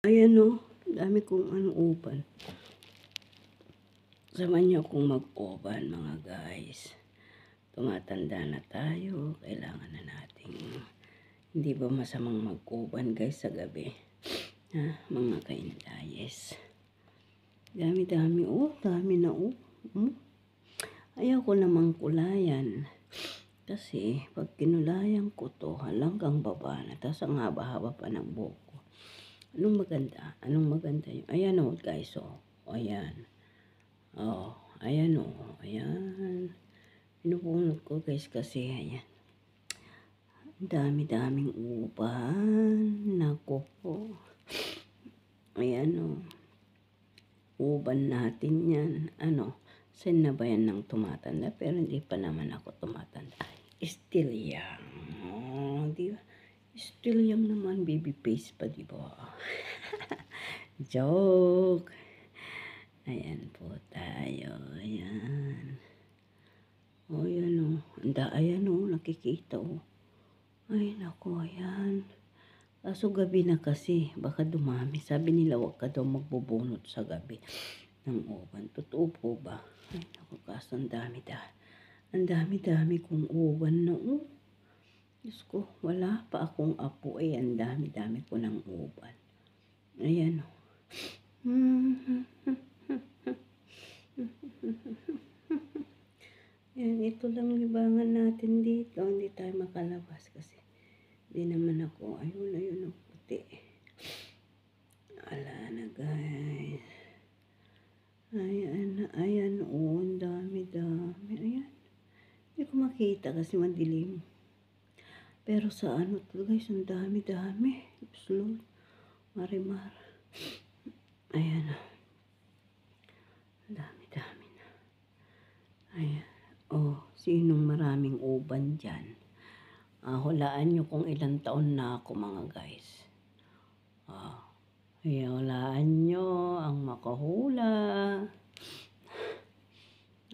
Ayan o, dami kong uban. Samahan niyo akong mag-uban mga guys. Tumatanda na tayo, kailangan na nating, hindi ba masamang mag-uban guys sa gabi? Ha, mga kaindayes. Dami-dami dami na Ayaw ko namang kulayan. Kasi pag kinulayan ko to, hanggang baba na, tapos ang haba-haba pa ng buhok ko. Anong maganda? Anong maganda yun? Ayan o guys o. Ayan. Ayan o. Ayan. Pinubunot ko guys kasi ayan. Dami-daming uban. Naku po. Ayan o. Uban natin yan. Sen na ba yan ng tumatanda? Pero hindi pa naman ako tumatanda. Still young. Di ba? Still young naman. Baby face pa, di ba? Joke. Ayan po tayo. Ayan. Ayan o. Ayan o. Nakikita o. Ay, naku. Ayan. Kaso gabi na kasi. Baka dumami. Sabi nila wag ka daw magbubunot sa gabi ng uban. Totoo po ba? Ay, naku. Kaso ang dami-dami kong uban na o. Diyos ko. Wala pa akong apo eh. Ang dami-dami ko ng uban. Ayan o. Yan, ito lang libangan natin dito. Hindi tayo makalabas kasi hindi naman ako. Ayun ang puti. Ala na guys. Ayan o. Ang dami-dami. Ayan. Hindi ko makita kasi madilim. Pero sa to guys, ang dami-dami. Slow. Marimar. Ayan o. Dami-dami na. Ayan. Sinong maraming uban dyan? Hulaan nyo kung ilang taon na ako mga guys. Hulaan nyo ang makahula.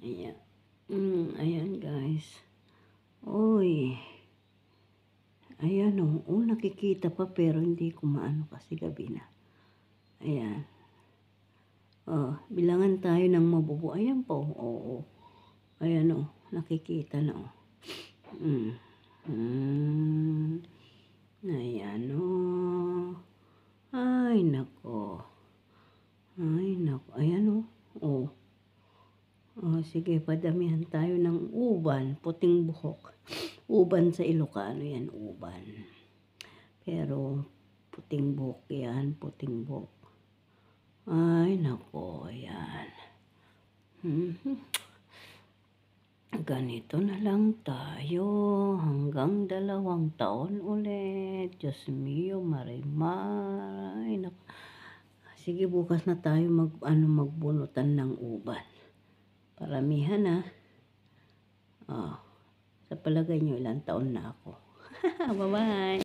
Ayan. Ayan guys. Oy. Ayan o. Nakikita pa pero hindi ko maano kasi gabi na. Ayan. Bilangan tayo ng mabubu. Ayan po. Ayan o. Nakikita na o. Ayan o. Ay nako. Ayan o. Sige, padamihan tayo ng uban. Puting buhok. Uban sa Ilocano yan. Uban. Pero puting buhok yan. Puting buhok. Ay nako. Ayan. Ganito na lang tayo hanggang 2 taon ulit. Diyos mio, Marimar. Ay, sige, bukas na tayo magbunutan ng uban. Paramihan na. Sa palagay nyo, ilang taon na ako. Bye-bye.